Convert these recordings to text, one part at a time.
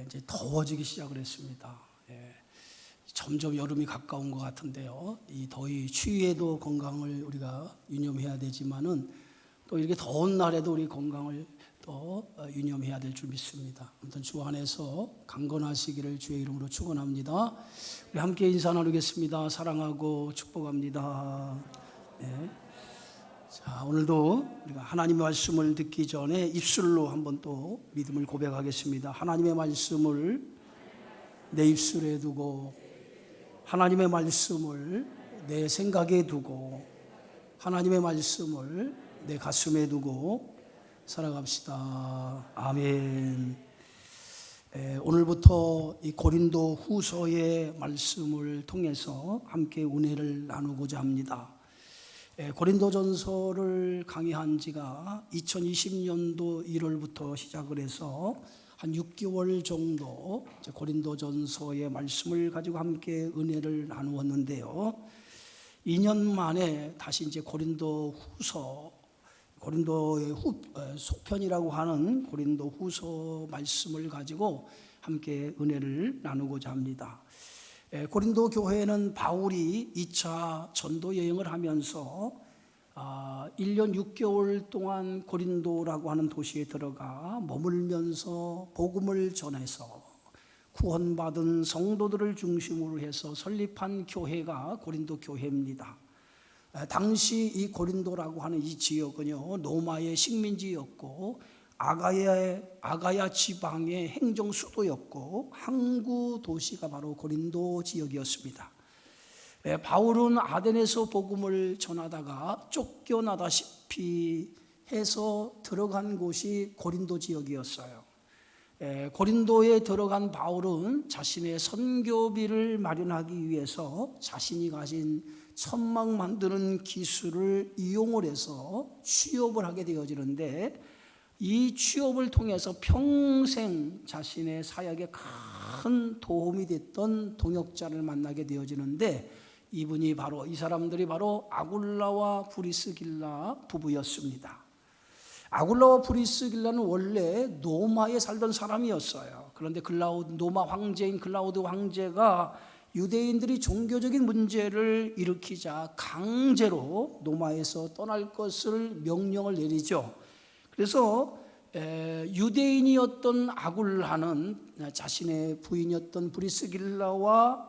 이제 더워지기 시작을 했습니다. 점점 여름이 가까운 것 같은데요. 이 더위, 추위에도 건강을 우리가 유념해야 되지만은 또 이렇게 더운 날에도 우리 건강을 또 유념해야 될 줄 믿습니다. 아무튼 주 안에서 강건하시기를 주의 이름으로 축원합니다. 우리 함께 인사 나누겠습니다. 사랑하고 축복합니다. 네. 자, 오늘도 우리가 하나님의 말씀을 듣기 전에 입술로 한번 또 믿음을 고백하겠습니다. 하나님의 말씀을 내 입술에 두고, 하나님의 말씀을 내 생각에 두고, 하나님의 말씀을 내 가슴에 두고 살아갑시다. 아멘. 오늘부터 이 고린도 후서의 말씀을 통해서 함께 은혜를 나누고자 합니다. 고린도전서를 강의한 지가 2020년도 1월부터 시작을 해서 한 6개월 정도 고린도전서의 말씀을 가지고 함께 은혜를 나누었는데요. 2년 만에 다시 이제 고린도의 소편이라고 하는 고린도 후서 말씀을 가지고 함께 은혜를 나누고자 합니다. 고린도 교회는 바울이 2차 전도 여행을 하면서 1년 6개월 동안 고린도라고 하는 도시에 들어가 머물면서 복음을 전해서 구원받은 성도들을 중심으로 해서 설립한 교회가 고린도 교회입니다. 당시 이 고린도라고 하는 이 지역은요, 로마의 식민지였고 아가야 지방의 행정 수도였고 항구 도시가 바로 고린도 지역이었습니다. 바울은 아덴에서 복음을 전하다가 쫓겨나다시피 해서 들어간 곳이 고린도 지역이었어요. 고린도에 들어간 바울은 자신의 선교비를 마련하기 위해서 자신이 가진 천막 만드는 기술을 이용을 해서 취업을 하게 되어지는데, 이 취업을 통해서 평생 자신의 사역에 큰 도움이 됐던 동역자를 만나게 되어지는데, 이 사람들이 바로 아굴라와 프리스길라 부부였습니다. 아굴라와 프리스길라는 원래 노마에 살던 사람이었어요. 그런데 노마 황제인 글라우드 황제가 유대인들이 종교적인 문제를 일으키자 강제로 노마에서 떠날 것을 명령을 내리죠. 그래서 유대인이었던 아굴라는 자신의 부인이었던 프리스길라와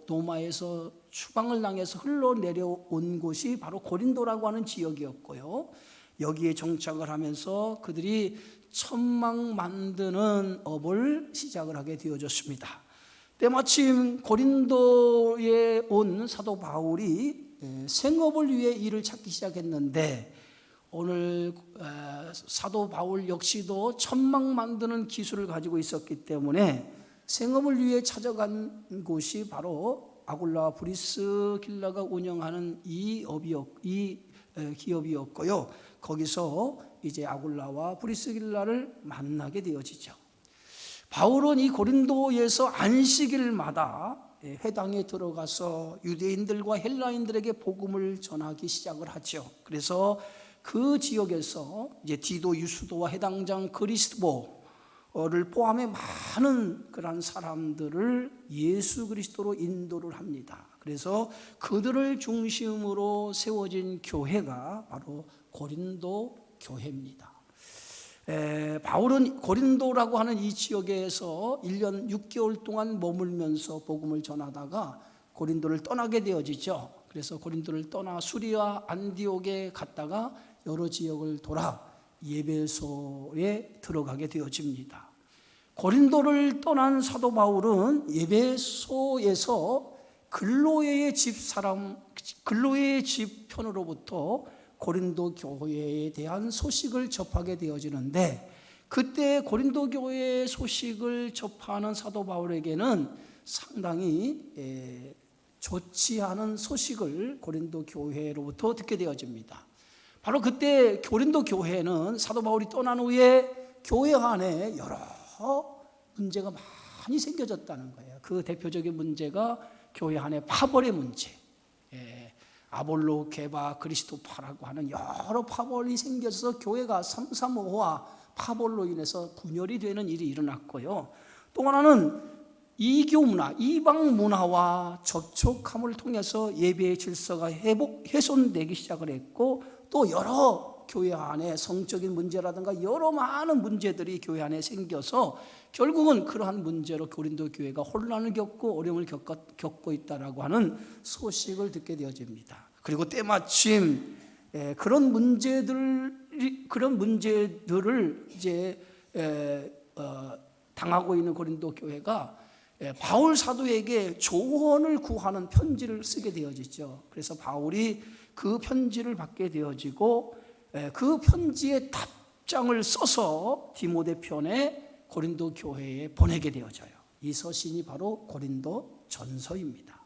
노마에서 추방을 당해서 흘러내려온 곳이 바로 고린도라고 하는 지역이었고요. 여기에 정착을 하면서 그들이 천막 만드는 업을 시작을 하게 되어졌습니다. 때마침 고린도에 온 사도 바울이 생업을 위해 일을 찾기 시작했는데, 오늘 사도 바울 역시도 천막 만드는 기술을 가지고 있었기 때문에 생업을 위해 찾아간 곳이 바로 아굴라 프리스길라가 운영하는 이 기업이었고요. 거기서 이제 아굴라와 프리스길라를 만나게 되어지죠. 바울은 이 고린도에서 안식일마다 회당에 들어가서 유대인들과 헬라인들에게 복음을 전하기 시작을 하죠. 그래서 그 지역에서 이제 디도 유수도와 해당장 그리스도를 포함해 많은 그런 사람들을 예수 그리스도로 인도를 합니다. 그래서 그들을 중심으로 세워진 교회가 바로 고린도 교회입니다. 바울은 고린도라고 하는 이 지역에서 1년 6개월 동안 머물면서 복음을 전하다가 고린도를 떠나게 되어지죠. 그래서 고린도를 떠나 수리아 안디옥에 갔다가 여러 지역을 돌아 예배소에 들어가게 되어집니다. 고린도를 떠난 사도 바울은 예배소에서 글로에의 집편으로부터 고린도 교회에 대한 소식을 접하게 되어지는데, 그때 고린도 교회의 소식을 접하는 사도 바울에게는 상당히 좋지 않은 소식을 고린도 교회로부터 듣게 되어집니다. 바로 그때 고린도 교회는 사도 바울이 떠난 후에 교회 안에 여러 문제가 많이 생겨졌다는 거예요. 그 대표적인 문제가 교회 안에 파벌의 문제, 아볼로, 게바, 그리스도파라고 하는 여러 파벌이 생겨서 교회가 삼삼오오와 파벌로 인해서 분열이 되는 일이 일어났고요. 또 하나는 이교 문화, 이방 문화와 접촉함을 통해서 예배의 질서가 훼손되기 시작을 했고, 또 여러 교회 안에 성적인 문제라든가 여러 많은 문제들이 교회 안에 생겨서 결국은 그러한 문제로 고린도 교회가 혼란을 겪고 어려움을 겪고 있다라고 하는 소식을 듣게 되어집니다. 그리고 때마침 그런 문제들을 이제 당하고 있는 고린도 교회가 바울 사도에게 조언을 구하는 편지를 쓰게 되어지죠. 그래서 바울이 그 편지를 받게 되어지고 그 편지의 답장을 써서 디모데 편에 고린도 교회에 보내게 되어져요. 이 서신이 바로 고린도 전서입니다.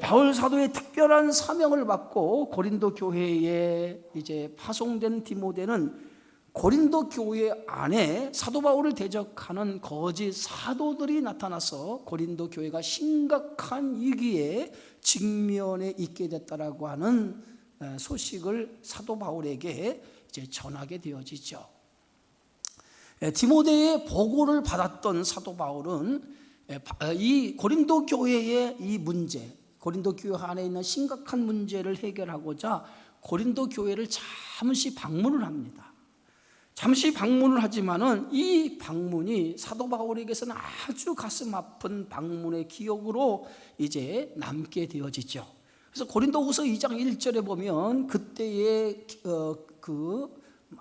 바울 사도의 특별한 사명을 받고 고린도 교회에 이제 파송된 디모데는 고린도 교회 안에 사도 바울을 대적하는 거짓 사도들이 나타나서 고린도 교회가 심각한 위기에 직면해 있게 됐다라고 하는 소식을 사도 바울에게 이제 전하게 되어지죠. 디모데의 보고를 받았던 사도 바울은 이 고린도 교회의 이 문제, 고린도 교회 안에 있는 심각한 문제를 해결하고자 고린도 교회를 잠시 방문을 합니다. 잠시 방문을 하지만은 이 방문이 사도 바울에게서는 아주 가슴 아픈 방문의 기억으로 이제 남게 되어지죠. 그래서 고린도후서 2장 1절에 보면 그때의 그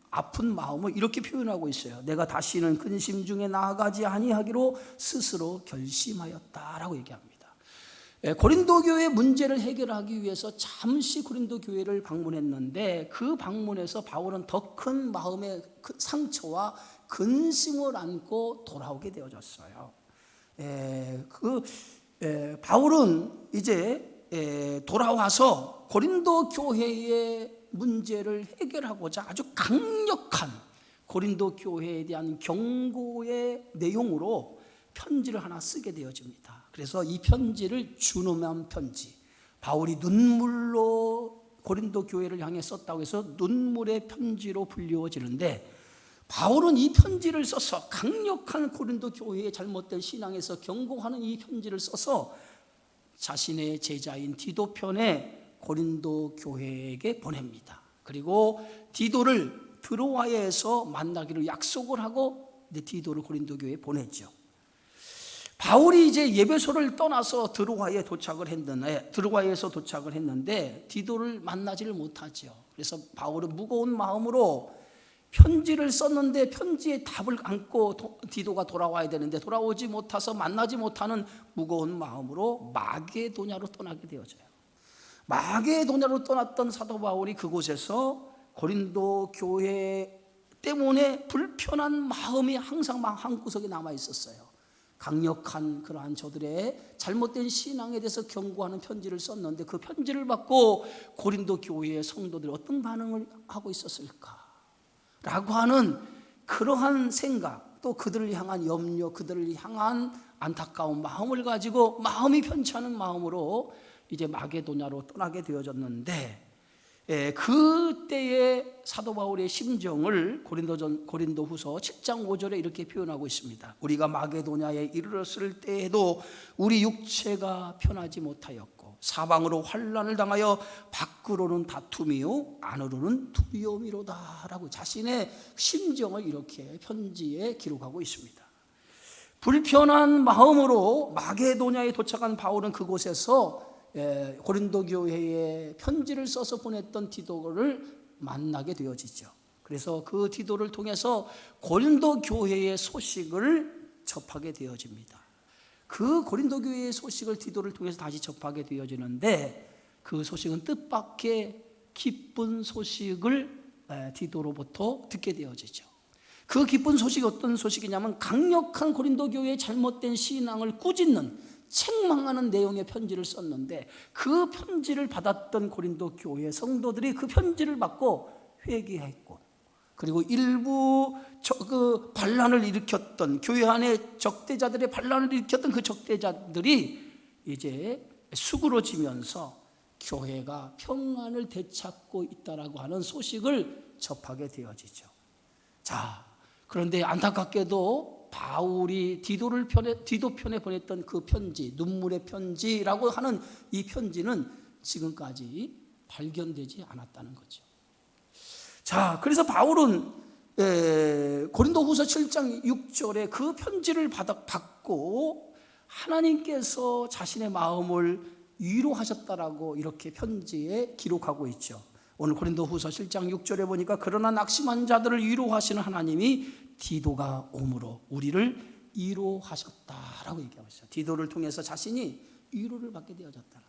아픈 마음을 이렇게 표현하고 있어요. 내가 다시는 근심 중에 나아가지 아니하기로 스스로 결심하였다라고 얘기합니다. 고린도 교회 문제를 해결하기 위해서 잠시 고린도 교회를 방문했는데 그 방문에서 바울은 더 큰 마음의 상처와 근심을 안고 돌아오게 되어졌어요. 바울은 이제 돌아와서 고린도 교회의 문제를 해결하고자 아주 강력한 고린도 교회에 대한 경고의 내용으로 편지를 하나 쓰게 되어집니다. 그래서 이 편지를 준엄한 편지, 바울이 눈물로 고린도 교회를 향해 썼다고 해서 눈물의 편지로 불리워지는데, 바울은 이 편지를 써서 강력한 고린도 교회의 잘못된 신앙에서 경고하는 이 편지를 써서 자신의 제자인 디도 편에 고린도 교회에게 보냅니다. 그리고 디도를 드로아에서 만나기로 약속을 하고 디도를 고린도 교회에 보냈죠. 바울이 이제 예배소를 떠나서 드로아에서 도착을 했는데 디도를 만나지를 못하죠. 그래서 바울은 무거운 마음으로 편지를 썼는데 편지에 답을 안고 디도가 돌아와야 되는데 돌아오지 못해서 만나지 못하는 무거운 마음으로 마게도냐로 떠나게 되어져요. 마게도냐로 떠났던 사도 바울이 그곳에서 고린도 교회 때문에 불편한 마음이 항상 한구석에 남아 있었어요. 강력한 그러한 저들의 잘못된 신앙에 대해서 경고하는 편지를 썼는데 그 편지를 받고 고린도 교회의 성도들이 어떤 반응을 하고 있었을까? 라고 하는 그러한 생각, 또 그들을 향한 염려, 그들을 향한 안타까운 마음을 가지고 마음이 편치 않은 마음으로 이제 마게도냐로 떠나게 되어졌는데, 그때의 사도 바울의 심정을 고린도후서 7장 5절에 이렇게 표현하고 있습니다. 우리가 마게도냐에 이르렀을 때에도 우리 육체가 편하지 못하였고 사방으로 환난을 당하여 밖으로는 다툼이요 안으로는 두려움이로다 라고 자신의 심정을 이렇게 편지에 기록하고 있습니다. 불편한 마음으로 마게도냐에 도착한 바울은 그곳에서 고린도 교회에 편지를 써서 보냈던 디도를 만나게 되어지죠. 그래서 그 디도를 통해서 고린도 교회의 소식을 접하게 되어집니다. 그 고린도 교회의 소식을 디도를 통해서 다시 접하게 되어지는데, 그 소식은 뜻밖의 기쁜 소식을 디도로부터 듣게 되어지죠. 그 기쁜 소식이 어떤 소식이냐면 강력한 고린도 교회의 잘못된 신앙을 꾸짖는 책망하는 내용의 편지를 썼는데, 그 편지를 받았던 고린도 교회 성도들이 그 편지를 받고 회개했고, 그리고 일부 그 반란을 일으켰던 교회 안에 적대자들의 반란을 일으켰던 그 적대자들이 이제 수그러지면서 교회가 평안을 되찾고 있다라고 하는 소식을 접하게 되어지죠. 자, 그런데 안타깝게도 바울이 디도 편에 보냈던 그 편지, 눈물의 편지라고 하는 이 편지는 지금까지 발견되지 않았다는 거죠. 자, 그래서 바울은 고린도후서 7장 6절에 그 편지를 받고 하나님께서 자신의 마음을 위로하셨다라고 이렇게 편지에 기록하고 있죠. 오늘 고린도후서 7장 6절에 보니까 그러나 낙심한 자들을 위로하시는 하나님이 디도가 오므로 우리를 위로하셨다라고 얘기하고 있어요. 디도를 통해서 자신이 위로를 받게 되어졌다는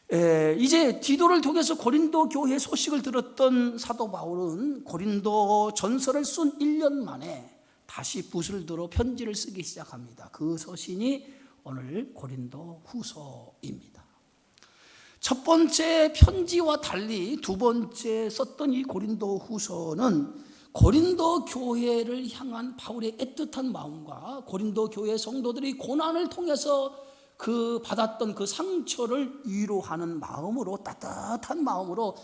거예요. 이제 디도를 통해서 고린도 교회 소식을 들었던 사도 바울은 고린도 전서를 쓴 1년 만에 다시 붓을 들어 편지를 쓰기 시작합니다. 그 서신이 오늘 고린도 후서입니다. 첫 번째 편지와 달리 두 번째 썼던 이 고린도 후서는 고린도 교회를 향한 바울의 애틋한 마음과 고린도 교회 성도들이 고난을 통해서 받았던 그 상처를 위로하는 마음으로, 따뜻한 마음으로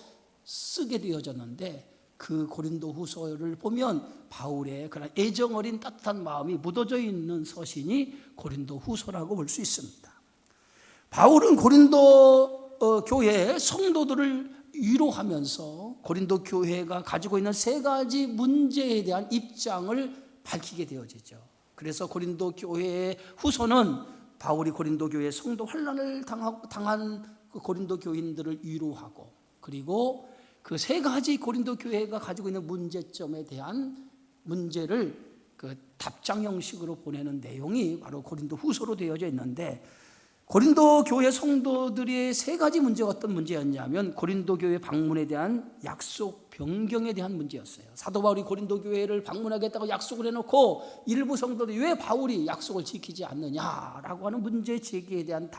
쓰게 되어졌는데, 그 고린도 후서를 보면 바울의 그런 애정어린 따뜻한 마음이 묻어져 있는 서신이 고린도 후서라고 볼 수 있습니다. 바울은 고린도 교회 성도들을 위로하면서 고린도 교회가 가지고 있는 세 가지 문제에 대한 입장을 밝히게 되어지죠. 그래서 고린도 교회의 후서는 바울이 고린도 교회 성도 환난을 당한 그 고린도 교인들을 위로하고, 그리고 그 세 가지 고린도 교회가 가지고 있는 문제점에 대한 문제를 그 답장 형식으로 보내는 내용이 바로 고린도 후서로 되어져 있는데, 고린도 교회 성도들의 세 가지 문제가 어떤 문제였냐면 고린도 교회 방문에 대한 약속 변경에 대한 문제였어요. 사도 바울이 고린도 교회를 방문하겠다고 약속을 해놓고 일부 성도들이 왜 바울이 약속을 지키지 않느냐라고 하는 문제 제기에 대한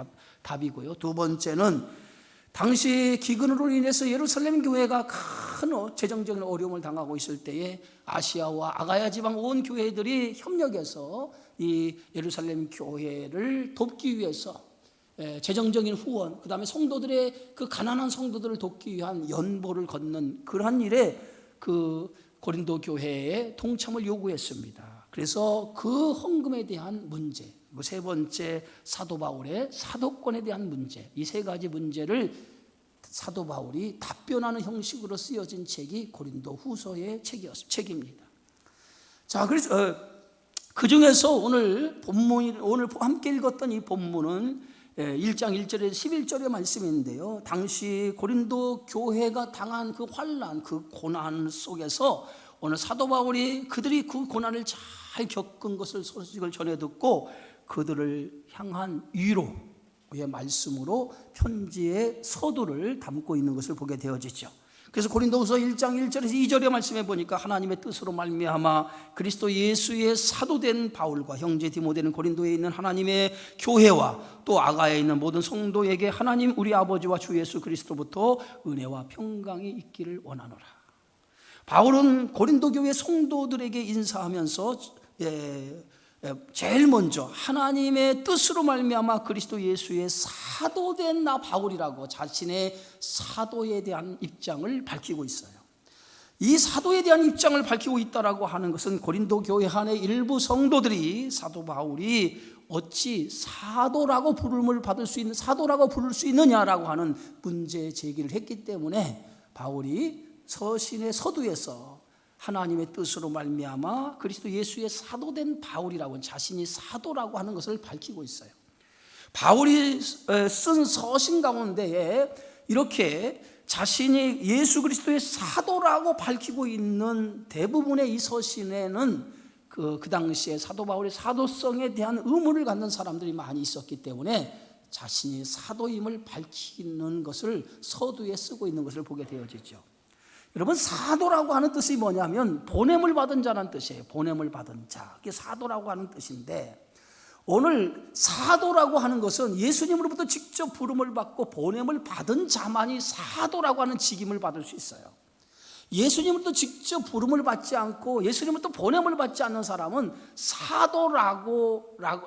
답이고요. 두 번째는 당시 기근으로 인해서 예루살렘 교회가 큰 재정적인 어려움을 당하고 있을 때에 아시아와 아가야 지방 온 교회들이 협력해서 이 예루살렘 교회를 돕기 위해서 재정적인 후원, 그 다음에 성도들의 그 가난한 성도들을 돕기 위한 연보를 걷는 그러한 일에 그 고린도 교회에 동참을 요구했습니다. 그래서 그 헌금에 대한 문제, 세 번째 사도 바울의 사도권에 대한 문제, 이 세 가지 문제를 사도 바울이 답변하는 형식으로 쓰여진 책이 고린도 후서의 책입니다. 자, 그래서 그 중에서 오늘 함께 읽었던 이 본문은 1장 1절에서 11절의 말씀인데요, 당시 고린도 교회가 당한 그 환난, 그 고난 속에서 오늘 사도 바울이 그들이 그 고난을 잘 겪은 것을 소식을 전해 듣고 그들을 향한 위로의 말씀으로 편지의 서두를 담고 있는 것을 보게 되어지죠. 그래서 고린도후서 1장 1절에서 2절의 말씀에 보니까 하나님의 뜻으로 말미암아 그리스도 예수의 사도된 바울과 형제 디모데는 고린도에 있는 하나님의 교회와 또 아가야에 있는 모든 성도에게 하나님 우리 아버지와 주 예수 그리스도부터 은혜와 평강이 있기를 원하노라. 바울은 고린도 교회 성도들에게 인사하면서 제일 먼저 하나님의 뜻으로 말미암아 그리스도 예수의 사도된 나 바울이라고 자신의 사도에 대한 입장을 밝히고 있어요. 이 사도에 대한 입장을 밝히고 있다라고 하는 것은 고린도 교회 안의 일부 성도들이 사도 바울이 어찌 사도라고 부를 수 있느냐라고 하는 문제 제기를 했기 때문에 바울이 서신의 서두에서 하나님의 뜻으로 말미암아 그리스도 예수의 사도된 바울이라고, 자신이 사도라고 하는 것을 밝히고 있어요. 바울이 쓴 서신 가운데에 이렇게 자신이 예수 그리스도의 사도라고 밝히고 있는 대부분의 이 서신에는 그 당시에 사도 바울의 사도성에 대한 의문을 갖는 사람들이 많이 있었기 때문에 자신이 사도임을 밝히는 것을 서두에 쓰고 있는 것을 보게 되어지죠. 여러분, 사도라고 하는 뜻이 뭐냐면 보냄을 받은 자라는 뜻이에요. 보냄을 받은 자, 그게 사도라고 하는 뜻인데, 오늘 사도라고 하는 것은 예수님으로부터 직접 부름을 받고 보냄을 받은 자만이 사도라고 하는 직임을 받을 수 있어요. 예수님으로부터 직접 부름을 받지 않고 예수님으로부터 보냄을 받지 않는 사람은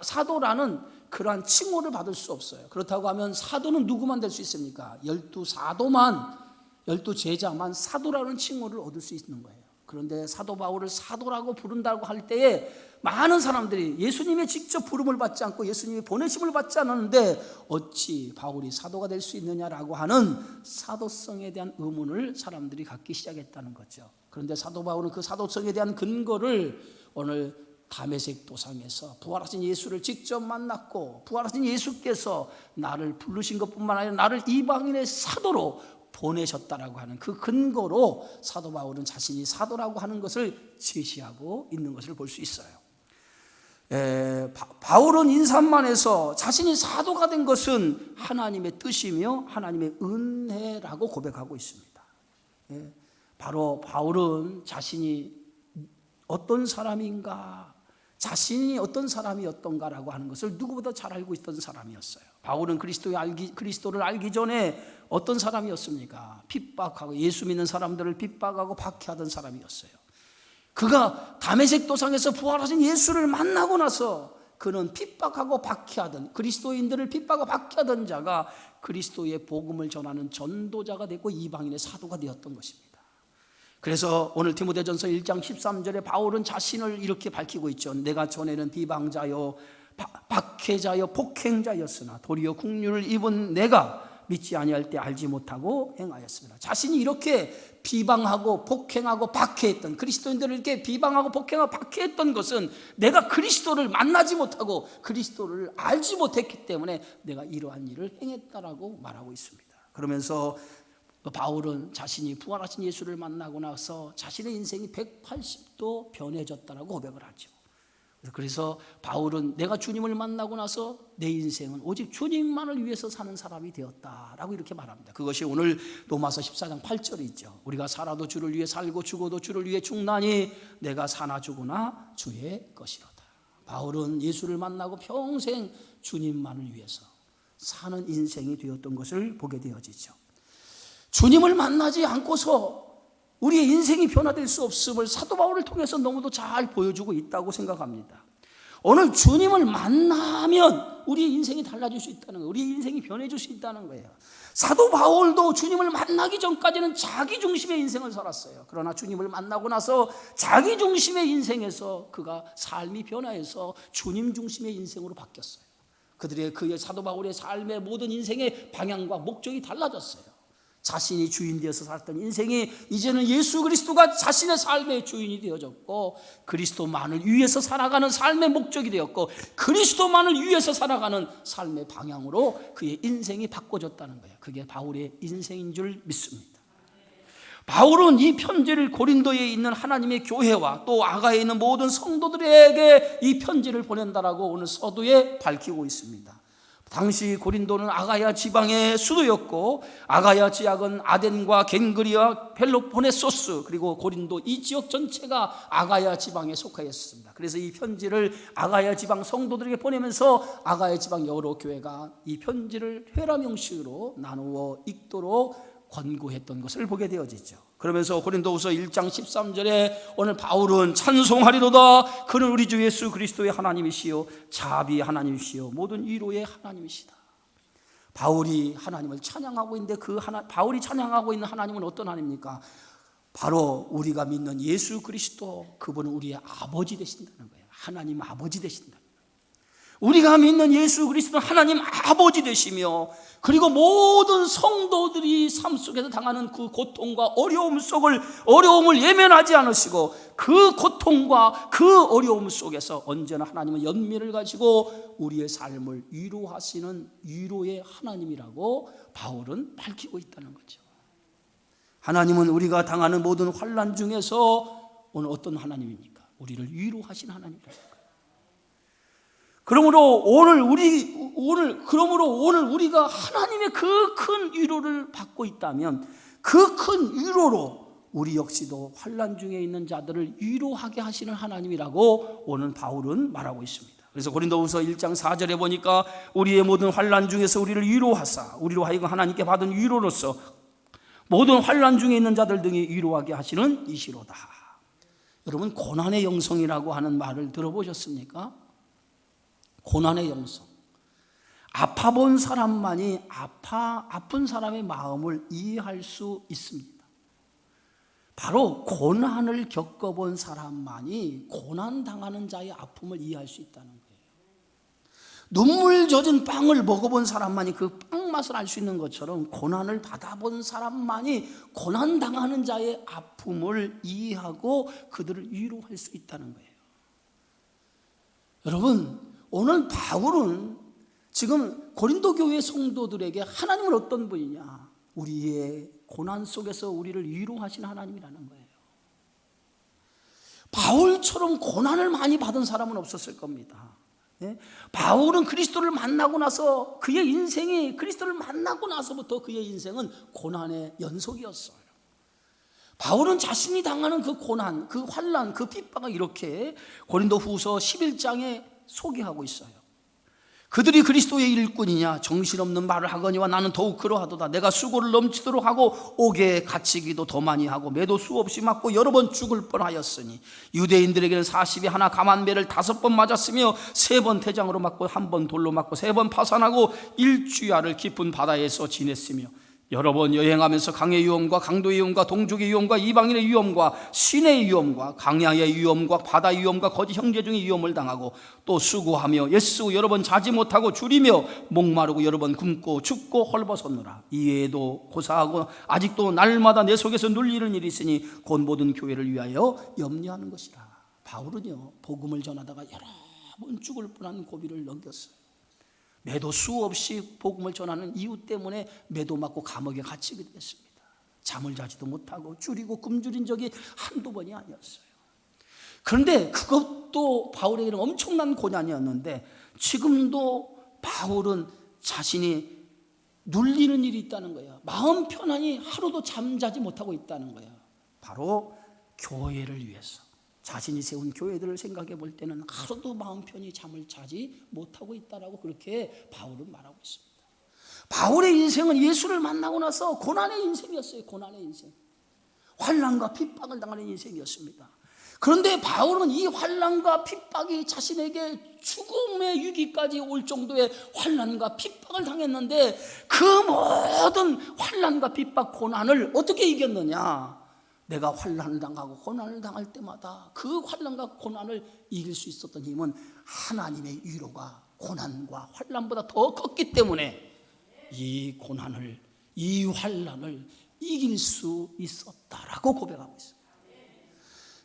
사도라는 그러한 칭호를 받을 수 없어요. 그렇다고 하면 사도는 누구만 될 수 있습니까? 12 제자만 사도라는 칭호를 얻을 수 있는 거예요. 그런데 사도 바울을 사도라고 부른다고 할 때에 많은 사람들이 예수님의 직접 부름을 받지 않고 예수님의 보내심을 받지 않았는데 어찌 바울이 사도가 될 수 있느냐라고 하는 사도성에 대한 의문을 사람들이 갖기 시작했다는 거죠. 그런데 사도 바울은 그 사도성에 대한 근거를 오늘 다메섹 도상에서 부활하신 예수를 직접 만났고 부활하신 예수께서 나를 부르신 것뿐만 아니라 나를 이방인의 사도로 보내셨다라고 하는 그 근거로 사도 바울은 자신이 사도라고 하는 것을 제시하고 있는 것을 볼 수 있어요. 바울은 인사만에서 자신이 사도가 된 것은 하나님의 뜻이며 하나님의 은혜라고 고백하고 있습니다. 바로 바울은 자신이 어떤 사람인가, 자신이 어떤 사람이었던가라고 하는 것을 누구보다 잘 알고 있던 사람이었어요. 바울은 그리스도를 알기 전에 어떤 사람이었습니까? 핍박하고 예수 믿는 사람들을 핍박하고 박해하던 사람이었어요. 그가 다메섹 도상에서 부활하신 예수를 만나고 나서 그는 핍박하고 박해하던 그리스도인들을 핍박하고 박해하던 자가 그리스도의 복음을 전하는 전도자가 되고 이방인의 사도가 되었던 것입니다. 그래서 오늘 디모데전서 1장 13절에 바울은 자신을 이렇게 밝히고 있죠. 내가 전에는 비방자요 박해자요 폭행자였으나 도리어 국류를 입은 내가 믿지 아니할 때 알지 못하고 행하였습니다. 자신이 이렇게 비방하고 폭행하고 박해했던 그리스도인들을 이렇게 비방하고 폭행하고 박해했던 것은 내가 그리스도를 만나지 못하고 그리스도를 알지 못했기 때문에 내가 이러한 일을 행했다라고 말하고 있습니다. 그러면서 바울은 자신이 부활하신 예수를 만나고 나서 자신의 인생이 180도 변해졌다라고 고백을 하죠. 그래서 바울은 내가 주님을 만나고 나서 내 인생은 오직 주님만을 위해서 사는 사람이 되었다라고 이렇게 말합니다. 그것이 오늘 로마서 14장 8절이죠. 우리가 살아도 주를 위해 살고 죽어도 주를 위해 죽나니 내가 사나 죽으나 주의 것이로다. 바울은 예수를 만나고 평생 주님만을 위해서 사는 인생이 되었던 것을 보게 되어지죠. 주님을 만나지 않고서 우리의 인생이 변화될 수 없음을 사도 바울을 통해서 너무도 잘 보여주고 있다고 생각합니다. 오늘 주님을 만나면 우리의 인생이 달라질 수 있다는 거예요. 우리의 인생이 변해질 수 있다는 거예요. 사도 바울도 주님을 만나기 전까지는 자기 중심의 인생을 살았어요. 그러나 주님을 만나고 나서 자기 중심의 인생에서 그가 삶이 변화해서 주님 중심의 인생으로 바뀌었어요. 그의 사도 바울의 삶의 모든 인생의 방향과 목적이 달라졌어요. 자신이 주인 되어서 살았던 인생이 이제는 예수 그리스도가 자신의 삶의 주인이 되어졌고 그리스도만을 위해서 살아가는 삶의 목적이 되었고 그리스도만을 위해서 살아가는 삶의 방향으로 그의 인생이 바꿔졌다는 거예요. 그게 바울의 인생인 줄 믿습니다. 바울은 이 편지를 고린도에 있는 하나님의 교회와 또 아가에 있는 모든 성도들에게 이 편지를 보낸다라고 오늘 서두에 밝히고 있습니다. 당시 고린도는 아가야 지방의 수도였고 아가야 지역은 아덴과 겐그리와 펠로포네소스 그리고 고린도 이 지역 전체가 아가야 지방에 속하였습니다. 그래서 이 편지를 아가야 지방 성도들에게 보내면서 아가야 지방 여러 교회가 이 편지를 회람 형식으로 나누어 읽도록 권고했던 것을 보게 되어지죠. 그러면서 고린도후서 1장 13절에 오늘 바울은 찬송하리로다 그는 우리 주 예수 그리스도의 하나님이시요 자비의 하나님이시요 모든 위로의 하나님이시다. 바울이 하나님을 찬양하고 있는데 바울이 찬양하고 있는 하나님은 어떤 하나님입니까? 바로 우리가 믿는 예수 그리스도, 그분은 우리의 아버지 되신다는 거예요. 하나님 아버지 되신다. 우리가 믿는 예수 그리스도는 하나님 아버지 되시며 그리고 모든 성도들이 삶 속에서 당하는 그 고통과 어려움을 예면하지 않으시고 그 고통과 그 어려움 속에서 언제나 하나님은 연민을 가지고 우리의 삶을 위로하시는 위로의 하나님이라고 바울은 밝히고 있다는 거죠. 하나님은 우리가 당하는 모든 환난 중에서 오늘 어떤 하나님입니까? 우리를 위로하시는 하나님입니다. 그러므로 오늘 우리가 하나님의 그 큰 위로를 받고 있다면 그 큰 위로로 우리 역시도 환난 중에 있는 자들을 위로하게 하시는 하나님이라고 오늘 바울은 말하고 있습니다. 그래서 고린도후서 1장 4절에 보니까 우리의 모든 환난 중에서 우리를 위로하사 우리로 하여금 하나님께 받은 위로로서 모든 환난 중에 있는 자들 등이 위로하게 하시는 이시로다. 여러분 고난의 영성이라고 하는 말을 들어보셨습니까? 고난의 영성. 아파본 사람만이 아픈 사람의 마음을 이해할 수 있습니다. 바로 고난을 겪어본 사람만이 고난당하는 자의 아픔을 이해할 수 있다는 거예요. 눈물 젖은 빵을 먹어본 사람만이 그 빵 맛을 알 수 있는 것처럼 고난을 받아본 사람만이 고난당하는 자의 아픔을 이해하고 그들을 위로할 수 있다는 거예요. 여러분, 오늘 바울은 지금 고린도 교회 성도들에게 하나님은 어떤 분이냐? 우리의 고난 속에서 우리를 위로하신 하나님이라는 거예요. 바울처럼 고난을 많이 받은 사람은 없었을 겁니다. 바울은 그리스도를 만나고 나서 그의 인생이 그리스도를 만나고 나서부터 그의 인생은 고난의 연속이었어요. 바울은 자신이 당하는 그 고난, 그 환난, 그 핍박을 이렇게 고린도후서 11장에 소개하고 있어요. 그들이 그리스도의 일꾼이냐? 정신없는 말을 하거니와 나는 더욱 그러하도다. 내가 수고를 넘치도록 하고 옥에 갇히기도 더 많이 하고 매도 수없이 맞고 여러 번 죽을 뻔하였으니 유대인들에게는 40이 하나 감한매를 5번 맞았으며 3번 태장으로 맞고 1번 돌로 맞고 3번 파산하고 일주야를 깊은 바다에서 지냈으며 여러 번 여행하면서 강의 위험과 강도의 위험과 동족의 위험과 이방인의 위험과 신의 위험과 강야의 위험과 바다 위험과 거짓 형제 중의 위험을 당하고 또 수고하며 애쓰고 여러 번 자지 못하고 줄이며 목마르고 여러 번 굶고 춥고 헐벗었노라. 이외에도 고사하고 아직도 날마다 내 속에서 눌리는 일이 있으니 곧 모든 교회를 위하여 염려하는 것이라. 바울은요, 복음을 전하다가 여러 번 죽을 뻔한 고비를 넘겼어요. 매도 수없이 복음을 전하는 이유 때문에 매도 맞고 감옥에 갇히게 됐습니다. 잠을 자지도 못하고 줄이고 굶주린 적이 한두 번이 아니었어요. 그런데 그것도 바울에게는 엄청난 고난이었는데 지금도 바울은 자신이 눌리는 일이 있다는 거예요. 마음 편안히 하루도 잠자지 못하고 있다는 거예요. 바로 교회를 위해서. 자신이 세운 교회들을 생각해 볼 때는 하루도 마음 편히 잠을 자지 못하고 있다라고 그렇게 바울은 말하고 있습니다. 바울의 인생은 예수를 만나고 나서 고난의 인생이었어요. 고난의 인생. 환난과 핍박을 당하는 인생이었습니다. 그런데 바울은 이 환난과 핍박이 자신에게 죽음의 위기까지 올 정도의 환난과 핍박을 당했는데 그 모든 환난과 핍박, 고난을 어떻게 이겼느냐? 내가 환난을 당하고 고난을 당할 때마다 그 환난과 고난을 이길 수 있었던 힘은 하나님의 위로가 고난과 환난보다 더 컸기 때문에 이 고난을, 이 환난을 이길 수 있었다라고 고백하고 있습니다.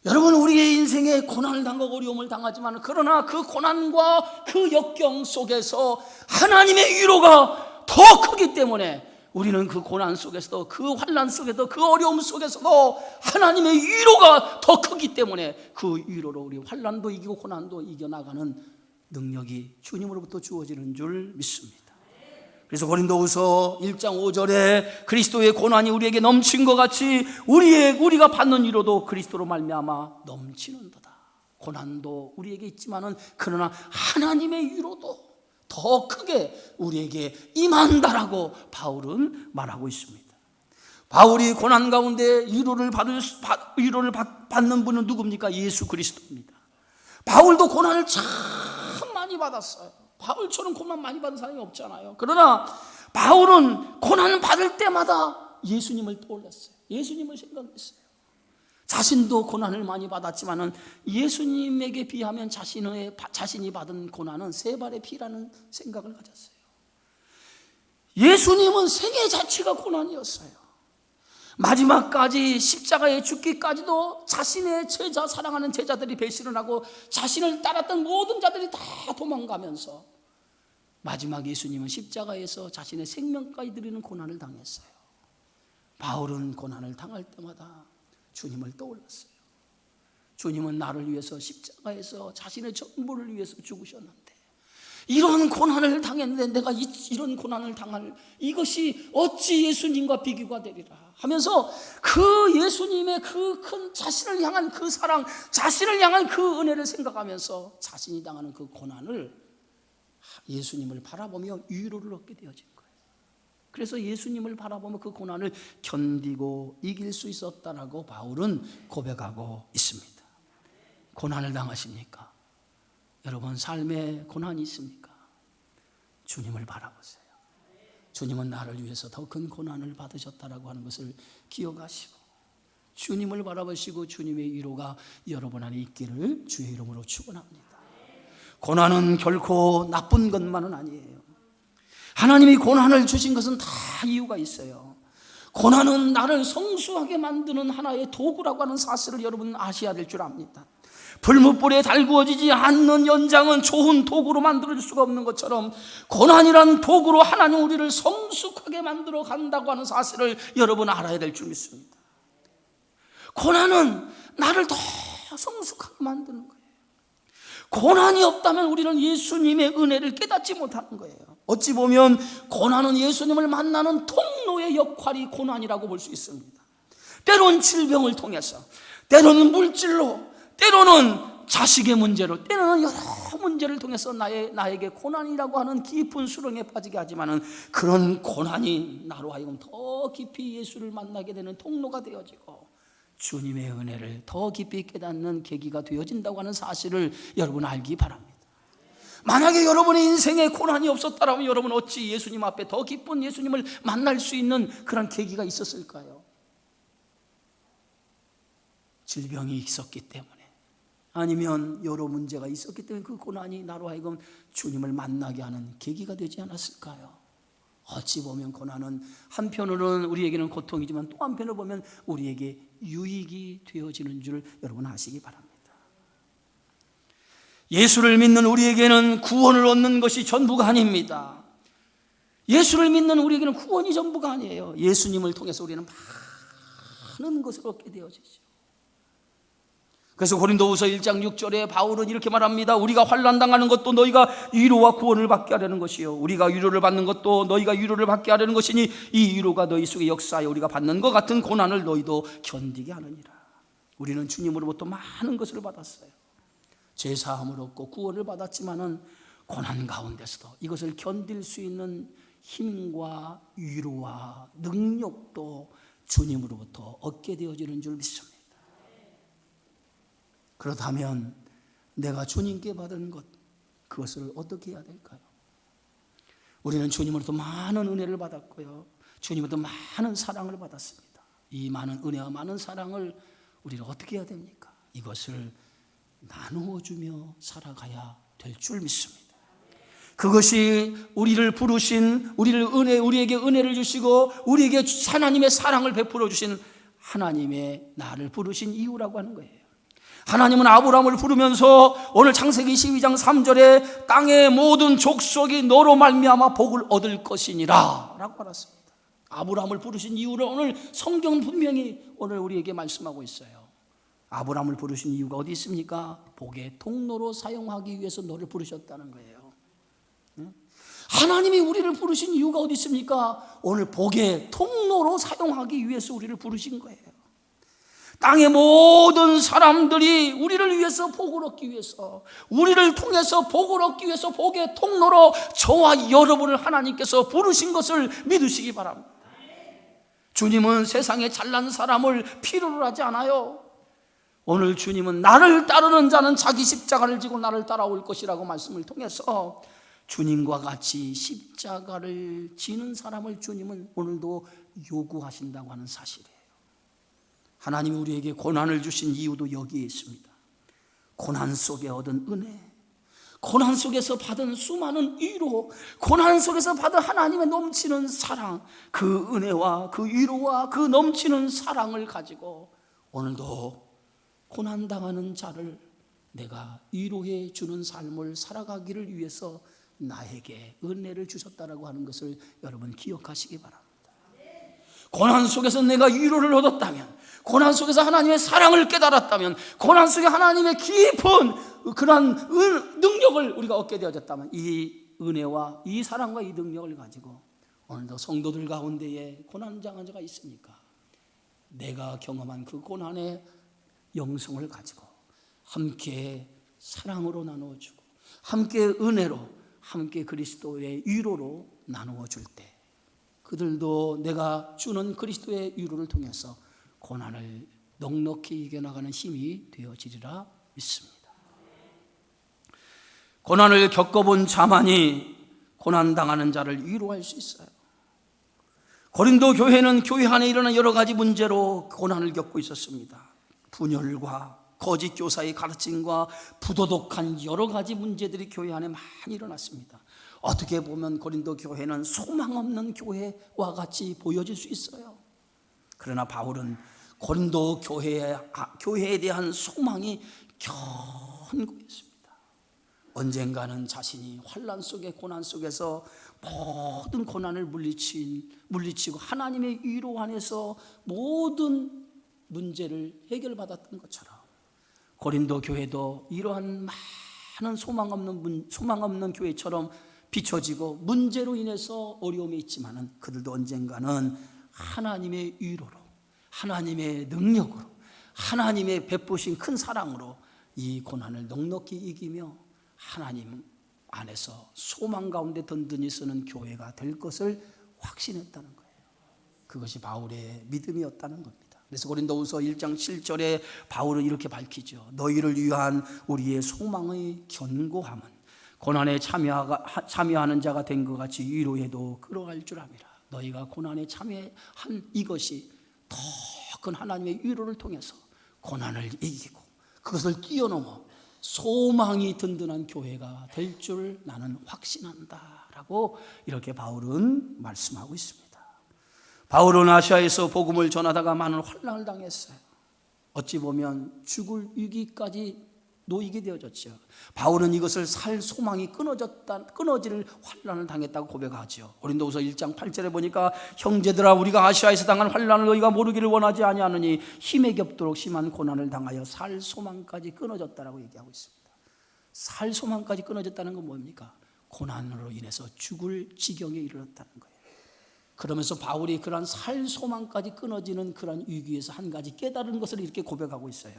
여러분, 우리의 인생에 고난을 당하고 어려움을 당하지만 그러나 그 고난과 그 역경 속에서 하나님의 위로가 더 크기 때문에 우리는 그 고난 속에서도, 그 환난 속에서도, 그 어려움 속에서도 하나님의 위로가 더 크기 때문에 그 위로로 우리 환난도 이기고 고난도 이겨나가는 능력이 주님으로부터 주어지는 줄 믿습니다. 그래서 고린도후서 1장 5절에 그리스도의 고난이 우리에게 넘친 것 같이 우리가 받는 위로도 그리스도로 말미암아 넘치는도다. 고난도 우리에게 있지만은 그러나 하나님의 위로도 더 크게 우리에게 임한다라고 바울은 말하고 있습니다. 바울이 고난 가운데 위로를 받는 분은 누굽니까? 예수 그리스도입니다. 바울도 고난을 참 많이 받았어요. 바울처럼 고난 많이 받은 사람이 없잖아요. 그러나 바울은 고난을 받을 때마다 예수님을 떠올렸어요. 예수님을 생각했어요. 자신도 고난을 많이 받았지만은 예수님에게 비하면 자신이 받은 고난은 세 발의 피라는 생각을 가졌어요. 예수님은 생애 자체가 고난이었어요. 마지막까지 십자가에 죽기까지도 자신의 제자, 사랑하는 제자들이 배신을 하고 자신을 따랐던 모든 자들이 다 도망가면서 마지막 예수님은 십자가에서 자신의 생명까지 드리는 고난을 당했어요. 바울은 고난을 당할 때마다 주님을 떠올랐어요. 주님은 나를 위해서 십자가에서 자신의 전부를 위해서 죽으셨는데 이런 고난을 당했는데 내가 이런 고난을 당할 이것이 어찌 예수님과 비교가 되리라 하면서 그 예수님의 그 큰 자신을 향한 그 사랑, 자신을 향한 그 은혜를 생각하면서 자신이 당하는 그 고난을 예수님을 바라보며 위로를 얻게 되어진 거예요. 그래서 예수님을 바라보며 그 고난을 견디고 이길 수 있었다라고 바울은 고백하고 있습니다. 고난을 당하십니까? 여러분 삶에 고난이 있습니까? 주님을 바라보세요. 주님은 나를 위해서 더 큰 고난을 받으셨다라고 하는 것을 기억하시고 주님을 바라보시고 주님의 위로가 여러분 안에 있기를 주의 이름으로 축원합니다. 고난은 결코 나쁜 것만은 아니에요. 하나님이 고난을 주신 것은 다 이유가 있어요. 고난은 나를 성숙하게 만드는 하나의 도구라고 하는 사실을 여러분 아셔야 될 줄 압니다. 불뭇불에 달구어지지 않는 연장은 좋은 도구로 만들 수가 없는 것처럼 고난이란 도구로 하나님 우리를 성숙하게 만들어 간다고 하는 사실을 여러분 알아야 될 줄 믿습니다. 고난은 나를 더 성숙하게 만드는 거예요. 고난이 없다면 우리는 예수님의 은혜를 깨닫지 못하는 거예요. 어찌 보면 고난은 예수님을 만나는 통로의 역할이 고난이라고 볼 수 있습니다. 때로는 질병을 통해서, 때로는 물질로, 때로는 자식의 문제로, 때로는 여러 문제를 통해서 나에게 고난이라고 하는 깊은 수렁에 빠지게 하지만은 그런 고난이 나로 하여금 더 깊이 예수를 만나게 되는 통로가 되어지고 주님의 은혜를 더 깊이 깨닫는 계기가 되어진다고 하는 사실을 여러분 알기 바랍니다. 만약에 여러분의 인생에 고난이 없었다면 여러분 어찌 예수님 앞에 더 기쁜 예수님을 만날 수 있는 그런 계기가 있었을까요? 질병이 있었기 때문에, 아니면 여러 문제가 있었기 때문에 그 고난이 나로 하여금 주님을 만나게 하는 계기가 되지 않았을까요? 어찌 보면 고난은 한편으로는 우리에게는 고통이지만 또 한편으로 보면 우리에게 유익이 되어지는 줄 여러분 아시기 바랍니다. 예수를 믿는 우리에게는 구원을 얻는 것이 전부가 아닙니다. 예수를 믿는 우리에게는 구원이 전부가 아니에요. 예수님을 통해서 우리는 많은 것을 얻게 되어지죠. 그래서 고린도후서 1장 6절에 바울은 이렇게 말합니다. 우리가 환난 당하는 것도 너희가 위로와 구원을 받게 하려는 것이요, 우리가 위로를 받는 것도 너희가 위로를 받게 하려는 것이니 이 위로가 너희 속에 역사하여 우리가 받는 것 같은 고난을 너희도 견디게 하느니라. 우리는 주님으로부터 많은 것을 받았어요. 죄사함을 얻고 구원을 받았지만은 고난 가운데서도 이것을 견딜 수 있는 힘과 위로와 능력도 주님으로부터 얻게 되어지는 줄 믿습니다. 그렇다면 내가 주님께 받은 것, 그것을 어떻게 해야 될까요? 우리는 주님으로부터 많은 은혜를 받았고요, 주님으로부터 많은 사랑을 받았습니다. 이 많은 은혜와 많은 사랑을 우리는 어떻게 해야 됩니까? 이것을 나누어주며 살아가야 될 줄 믿습니다. 그것이 우리를 부르신, 우리에게 은혜를 주시고 우리에게 하나님의 사랑을 베풀어 주신 하나님의 나를 부르신 이유라고 하는 거예요. 하나님은 아브라함을 부르면서 오늘 창세기 12장 3절에 땅의 모든 족속이 너로 말미암아 복을 얻을 것이니라 라고 말했습니다. 아브라함을 부르신 이유를 오늘 성경은 분명히 오늘 우리에게 말씀하고 있어요. 아브라함을 부르신 이유가 어디 있습니까? 복의 통로로 사용하기 위해서 너를 부르셨다는 거예요. 하나님이 우리를 부르신 이유가 어디 있습니까? 오늘 복의 통로로 사용하기 위해서 우리를 부르신 거예요. 땅의 모든 사람들이 우리를 위해서 복을 얻기 위해서, 우리를 통해서 복을 얻기 위해서 복의 통로로 저와 여러분을 하나님께서 부르신 것을 믿으시기 바랍니다. 주님은 세상에 잘난 사람을 필요로 하지 않아요. 오늘 주님은 나를 따르는 자는 자기 십자가를 지고 나를 따라올 것이라고 말씀을 통해서 주님과 같이 십자가를 지는 사람을 주님은 오늘도 요구하신다고 하는 사실이에요. 하나님이 우리에게 고난을 주신 이유도 여기에 있습니다. 고난 속에 얻은 은혜, 고난 속에서 받은 수많은 위로, 고난 속에서 받은 하나님의 넘치는 사랑, 그 은혜와 그 위로와 그 넘치는 사랑을 가지고 오늘도 고난당하는 자를 내가 위로해 주는 삶을 살아가기를 위해서 나에게 은혜를 주셨다라고 하는 것을 여러분 기억하시기 바랍니다. 고난 속에서 내가 위로를 얻었다면, 고난 속에서 하나님의 사랑을 깨달았다면, 고난 속에 하나님의 깊은 그러한 능력을 우리가 얻게 되어졌다면, 이 은혜와 이 사랑과 이 능력을 가지고 오늘도 성도들 가운데에 고난당한 자가 있습니까? 내가 경험한 그 고난의 영성을 가지고 함께 사랑으로 나누어주고 함께 은혜로, 함께 그리스도의 위로로 나누어 줄 때 그들도 내가 주는 그리스도의 위로를 통해서 고난을 넉넉히 이겨나가는 힘이 되어지리라 믿습니다. 고난을 겪어본 자만이 고난당하는 자를 위로할 수 있어요. 고린도 교회는 교회 안에 일어난 여러 가지 문제로 고난을 겪고 있었습니다. 분열과 거짓 교사의 가르침과 부도덕한 여러 가지 문제들이 교회 안에 많이 일어났습니다. 어떻게 보면 고린도 교회는 소망 없는 교회와 같이 보여질 수 있어요. 그러나 바울은 고린도 교회에 대한 소망이 견고했습니다. 언젠가는 자신이 환난 속에 고난 속에서 모든 고난을 물리치고 하나님의 위로 안에서 모든 문제를 해결받았던 것처럼 고린도 교회도 이러한 많은 소망 없는 교회처럼 비춰지고 문제로 인해서 어려움이 있지만은 그들도 언젠가는 하나님의 위로로, 하나님의 능력으로, 하나님의 베푸신 큰 사랑으로 이 고난을 넉넉히 이기며 하나님 안에서 소망 가운데 든든히 서는 교회가 될 것을 확신했다는 거예요. 그것이 바울의 믿음이었다는 겁니다. 그래서 고린도후서 1장 7절에 바울은 이렇게 밝히죠. 너희를 위한 우리의 소망의 견고함은 고난에 참여하는 자가 된 것 같이 위로에도 그러할 줄 압니다. 너희가 고난에 참여한 이것이 더 큰 하나님의 위로를 통해서 고난을 이기고 그것을 뛰어넘어 소망이 든든한 교회가 될 줄 나는 확신한다 라고 이렇게 바울은 말씀하고 있습니다. 바울은 아시아에서 복음을 전하다가 많은 환난을 당했어요. 어찌 보면 죽을 위기까지 놓이게 되어졌죠. 바울은 이것을 살 소망이 끊어지를 환난을 당했다고 고백하죠. 고린도후서 1장 8절에 보니까 형제들아 우리가 아시아에서 당한 환난을 너희가 모르기를 원하지 아니하느니 힘에 겹도록 심한 고난을 당하여 살 소망까지 끊어졌다라고 얘기하고 있습니다. 살 소망까지 끊어졌다는 건 뭡니까? 고난으로 인해서 죽을 지경에 이르렀다는 거예요. 그러면서 바울이 그러한 살 소망까지 끊어지는 그러한 위기에서 한 가지 깨달은 것을 이렇게 고백하고 있어요.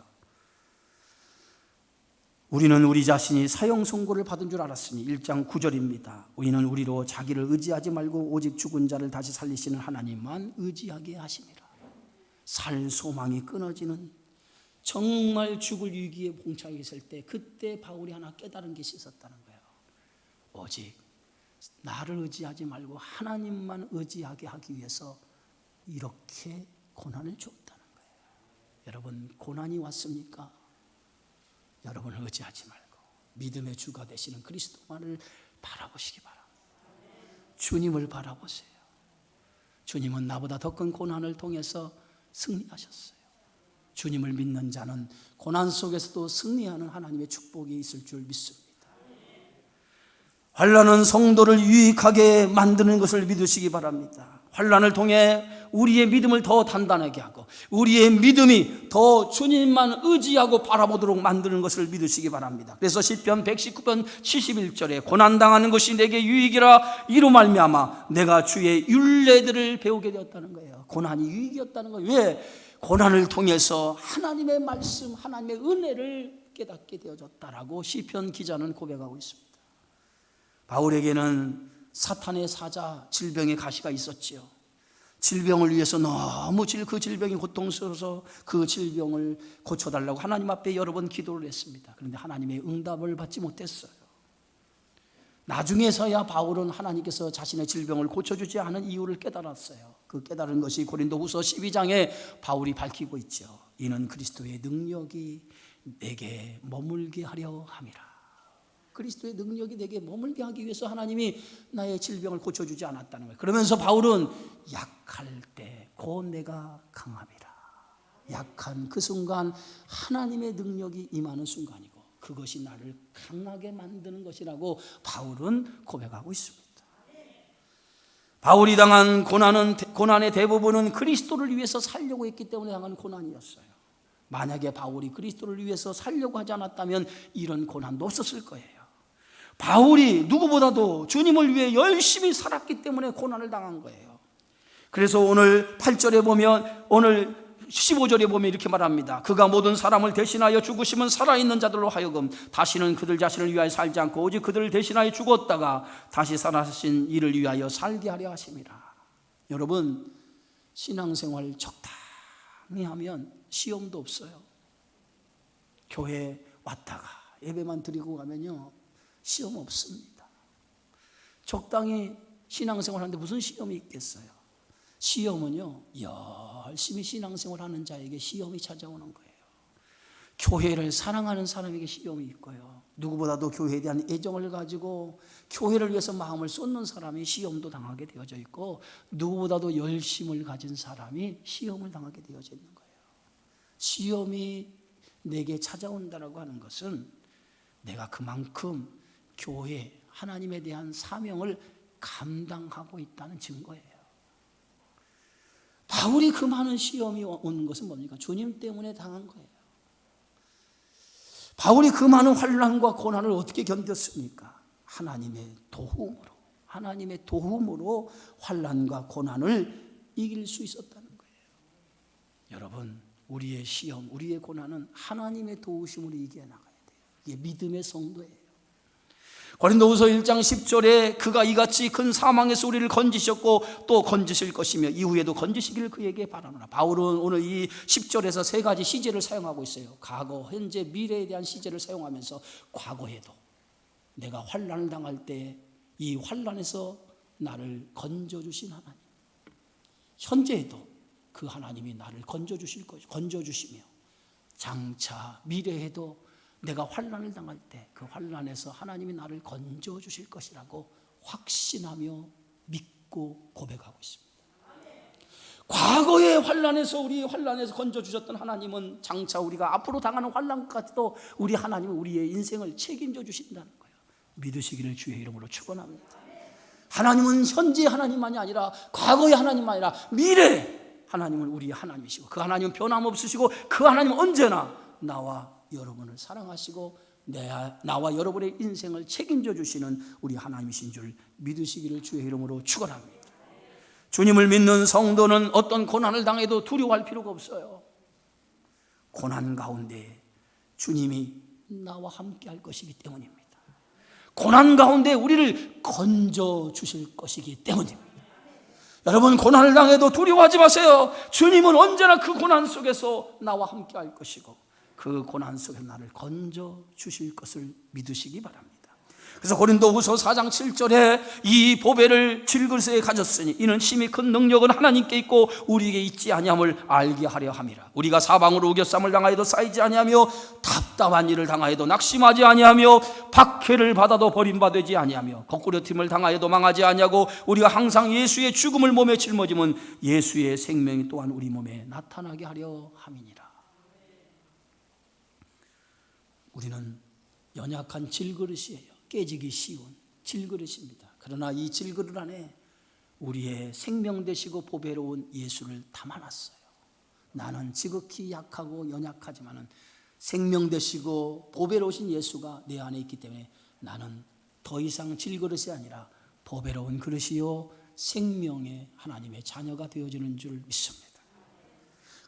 우리는 우리 자신이 사형 선고를 받은 줄 알았으니 1장 9절입니다. 우리는 우리로 자기를 의지하지 말고 오직 죽은 자를 다시 살리시는 하나님만 의지하게 하심이라. 살 소망이 끊어지는 정말 죽을 위기에 봉착해 있을 때 그때 바울이 하나 깨달은 것이 있었다는 거예요. 오직 나를 의지하지 말고 하나님만 의지하게 하기 위해서 이렇게 고난을 주었다는 거예요. 여러분 고난이 왔습니까? 여러분을 의지하지 말고 믿음의 주가 되시는 그리스도만을 바라보시기 바랍니다. 주님을 바라보세요. 주님은 나보다 더 큰 고난을 통해서 승리하셨어요. 주님을 믿는 자는 고난 속에서도 승리하는 하나님의 축복이 있을 줄 믿습니다. 환난은 성도를 유익하게 만드는 것을 믿으시기 바랍니다. 환난을 통해 우리의 믿음을 더 단단하게 하고 우리의 믿음이 더 주님만 의지하고 바라보도록 만드는 것을 믿으시기 바랍니다. 그래서 시편 119편 71절에 고난당하는 것이 내게 유익이라 이로 말미암아 내가 주의 율례들을 배우게 되었다는 거예요. 고난이 유익이었다는 거예요. 왜? 고난을 통해서 하나님의 말씀, 하나님의 은혜를 깨닫게 되어졌다라고 시편 기자는 고백하고 있습니다. 바울에게는 사탄의 사자 질병의 가시가 있었지요. 질병을 위해서 너무 그 질병이 고통스러워서 그 질병을 고쳐달라고 하나님 앞에 여러 번 기도를 했습니다. 그런데 하나님의 응답을 받지 못했어요. 나중에서야 바울은 하나님께서 자신의 질병을 고쳐주지 않은 이유를 깨달았어요. 그 깨달은 것이 고린도후서 12장에 바울이 밝히고 있죠. 이는 그리스도의 능력이 내게 머물게 하려 함이라. 그리스도의 능력이 내게 머물게 하기 위해서 하나님이 나의 질병을 고쳐주지 않았다는 거예요. 그러면서 바울은 약할 때 곧 내가 강함이라. 약한 그 순간 하나님의 능력이 임하는 순간이고 그것이 나를 강하게 만드는 것이라고 바울은 고백하고 있습니다. 바울이 당한 고난의 대부분은 그리스도를 위해서 살려고 했기 때문에 당한 고난이었어요. 만약에 바울이 그리스도를 위해서 살려고 하지 않았다면 이런 고난도 없었을 거예요. 바울이 누구보다도 주님을 위해 열심히 살았기 때문에 고난을 당한 거예요. 그래서 오늘 8절에 보면 오늘 15절에 보면 이렇게 말합니다. 그가 모든 사람을 대신하여 죽으시면 살아있는 자들로 하여금 다시는 그들 자신을 위하여 살지 않고 오직 그들을 대신하여 죽었다가 다시 살아신 이를 위하여 살게 하려 하심이라. 여러분 신앙생활 적당히 하면 시험도 없어요. 교회 왔다가 예배만 드리고 가면요 시험 없습니다. 적당히 신앙생활 하는데 무슨 시험이 있겠어요? 시험은요, 열심히 신앙생활 하는 자에게 시험이 찾아오는 거예요. 교회를 사랑하는 사람에게 시험이 있고요, 누구보다도 교회에 대한 애정을 가지고 교회를 위해서 마음을 쏟는 사람이 시험도 당하게 되어져 있고, 누구보다도 열심을 가진 사람이 시험을 당하게 되어져 있는 거예요. 시험이 내게 찾아온다라고 하는 것은 내가 그만큼 교회, 하나님에 대한 사명을 감당하고 있다는 증거예요. 바울이 그 많은 시험이 오는 것은 뭡니까? 주님 때문에 당한 거예요. 바울이 그 많은 환난과 고난을 어떻게 견뎠습니까? 하나님의 도움으로 환난과 고난을 이길 수 있었다는 거예요. 여러분, 우리의 시험, 우리의 고난은 하나님의 도우심으로 이겨나가야 돼요. 이게 믿음의 성도예요. 고린도후서 1장 10절에 그가 이같이 큰 사망에서 우리를 건지셨고 또 건지실 것이며 이후에도 건지시기를 그에게 바라노라. 바울은 오늘 이 10절에서 세 가지 시제를 사용하고 있어요. 과거, 현재, 미래에 대한 시제를 사용하면서 과거에도 내가 환난을 당할 때 이 환난에서 나를 건져주신 하나님, 현재에도 그 하나님이 나를 건져주시며, 장차 미래에도 내가 환난을 당할 때 그 환난에서 하나님이 나를 건져주실 것이라고 확신하며 믿고 고백하고 있습니다. 과거의 환난에서 우리 환난에서 건져주셨던 하나님은 장차 우리가 앞으로 당하는 환난까지도 우리 하나님은 우리의 인생을 책임져 주신다는 거예요. 믿으시기를 주의 이름으로 축원합니다. 하나님은 현재 하나님만이 아니라 과거의 하나님만이 아니라 미래 하나님은 우리의 하나님이시고, 그 하나님은 변함없으시고, 그 하나님은 언제나 나와 여러분을 사랑하시고 나와 여러분의 인생을 책임져 주시는 우리 하나님이신 줄 믿으시기를 주의 이름으로 축원합니다. 주님을 믿는 성도는 어떤 고난을 당해도 두려워할 필요가 없어요. 고난 가운데 주님이 나와 함께 할 것이기 때문입니다. 고난 가운데 우리를 건져 주실 것이기 때문입니다. 여러분, 고난을 당해도 두려워하지 마세요. 주님은 언제나 그 고난 속에서 나와 함께 할 것이고 그 고난 속에서 나를 건져 주실 것을 믿으시기 바랍니다. 그래서 고린도후서 4장 7절에 이 보배를 질그릇에 가졌으니 이는 심히 큰 능력은 하나님께 있고 우리에게 있지 아니함을 알게 하려 함이라. 우리가 사방으로 우겨쌈을 당하여도 쌓이지 아니하며 답답한 일을 당하여도 낙심하지 아니하며 박해를 받아도 버림받지 아니하며 거꾸로 팀을 당하여도 망하지 아니하고 우리가 항상 예수의 죽음을 몸에 짊어지면 예수의 생명이 또한 우리 몸에 나타나게 하려 함이니라. 우리는 연약한 질그릇이에요. 깨지기 쉬운 질그릇입니다. 그러나 이 질그릇 안에 우리의 생명 되시고 보배로운 예수를 담아놨어요. 나는 지극히 약하고 연약하지만은 생명 되시고 보배로우신 예수가 내 안에 있기 때문에 나는 더 이상 질그릇이 아니라 보배로운 그릇이요 생명의 하나님의 자녀가 되어지는 줄 믿습니다.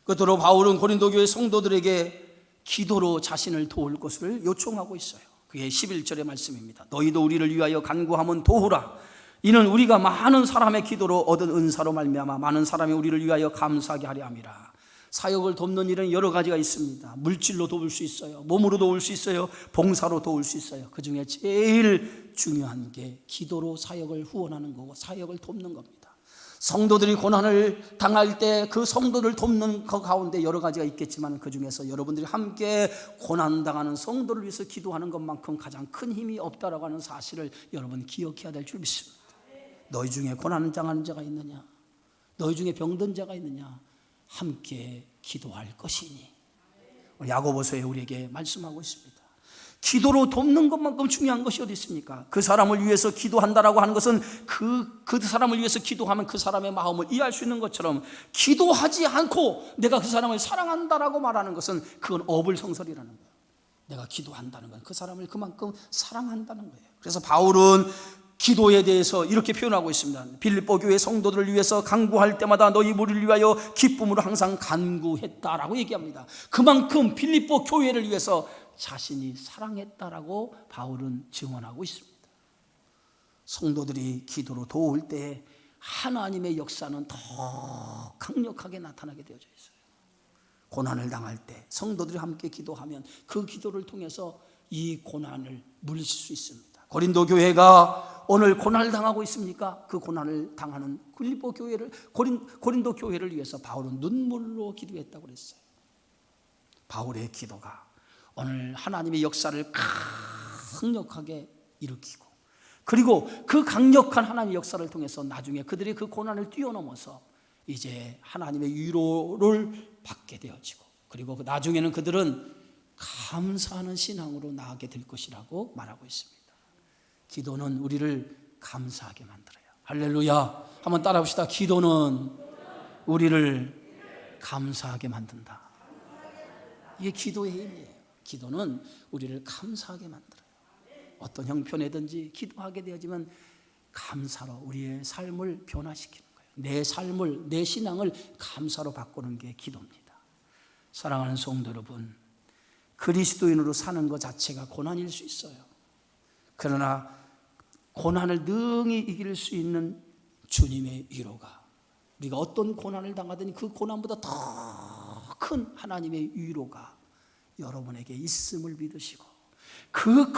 끝으로 바울은 고린도 교회 성도들에게 기도로 자신을 도울 것을 요청하고 있어요. 그게 11절의 말씀입니다. 너희도 우리를 위하여 간구하면 도우라. 이는 우리가 많은 사람의 기도로 얻은 은사로 말미암아 많은 사람이 우리를 위하여 감사하게 하려 함이라. 사역을 돕는 일은 여러 가지가 있습니다. 물질로 도울 수 있어요. 몸으로 도울 수 있어요. 봉사로 도울 수 있어요. 그 중에 제일 중요한 게 기도로 사역을 후원하는 거고 사역을 돕는 겁니다. 성도들이 고난을 당할 때 그 성도를 돕는 그 가운데 여러 가지가 있겠지만 그 중에서 여러분들이 함께 고난당하는 성도를 위해서 기도하는 것만큼 가장 큰 힘이 없다라고 하는 사실을 여러분 기억해야 될 줄 믿습니다. 너희 중에 고난 당하는 자가 있느냐? 너희 중에 병든 자가 있느냐? 함께 기도할 것이니. 야고보서에 우리에게 말씀하고 있습니다. 기도로 돕는 것만큼 중요한 것이 어디 있습니까? 그 사람을 위해서 기도한다라고 하는 것은 그 사람을 위해서 기도하면 그 사람의 마음을 이해할 수 있는 것처럼 기도하지 않고 내가 그 사람을 사랑한다라고 말하는 것은 그건 어불성설이라는 거예요. 내가 기도한다는 건 그 사람을 그만큼 사랑한다는 거예요. 그래서 바울은 기도에 대해서 이렇게 표현하고 있습니다. 빌립보 교회 성도들을 위해서 간구할 때마다 너희 무리를 위하여 기쁨으로 항상 간구했다라고 얘기합니다. 그만큼 빌립보 교회를 위해서 자신이 사랑했다라고 바울은 증언하고 있습니다. 성도들이 기도로 도울 때 하나님의 역사는 더 강력하게 나타나게 되어져 있어요. 고난을 당할 때 성도들이 함께 기도하면 그 기도를 통해서 이 고난을 물리칠 수 있습니다. 고린도 교회가 오늘 고난을 당하고 있습니까? 그 고난을 당하는 빌립보 교회를, 고린도 교회를 위해서 바울은 눈물로 기도했다고 그랬어요. 바울의 기도가 오늘 하나님의 역사를 강력하게 일으키고, 그리고 그 강력한 하나님의 역사를 통해서 나중에 그들이 그 고난을 뛰어넘어서 이제 하나님의 위로를 받게 되어지고, 그리고 나중에는 그들은 감사하는 신앙으로 나아가게 될 것이라고 말하고 있습니다. 기도는 우리를 감사하게 만들어요. 할렐루야. 한번 따라 봅시다. 기도는 우리를 감사하게 만든다. 이게 기도의 힘이에요. 기도는 우리를 감사하게 만들어요. 어떤 형편이든지 기도하게 되어지면 감사로 우리의 삶을 변화시키는 거예요. 내 삶을, 내 신앙을 감사로 바꾸는 게 기도입니다. 사랑하는 성도 여러분, 그리스도인으로 사는 것 자체가 고난일 수 있어요. 그러나 고난을 능히 이길 수 있는 주님의 위로가, 우리가 어떤 고난을 당하더니 그 고난보다 더 큰 하나님의 위로가 여러분에게 있음을 믿으시고, 그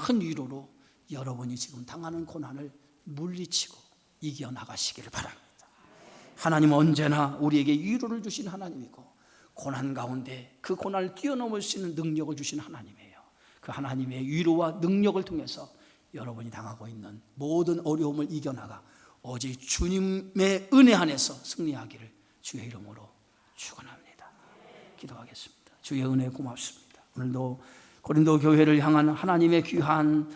큰 위로로 여러분이 지금 당하는 고난을 물리치고 이겨나가시기를 바랍니다. 하나님은 언제나 우리에게 위로를 주신 하나님이고, 고난 가운데 그 고난을 뛰어넘을 수 있는 능력을 주신 하나님이에요. 그 하나님의 위로와 능력을 통해서 여러분이 당하고 있는 모든 어려움을 이겨나가 오직 주님의 은혜 안에서 승리하기를 주의 이름으로 축원합니다. 기도하겠습니다. 주의 은혜 고맙습니다. 오늘도 고린도 교회를 향한 하나님의 귀한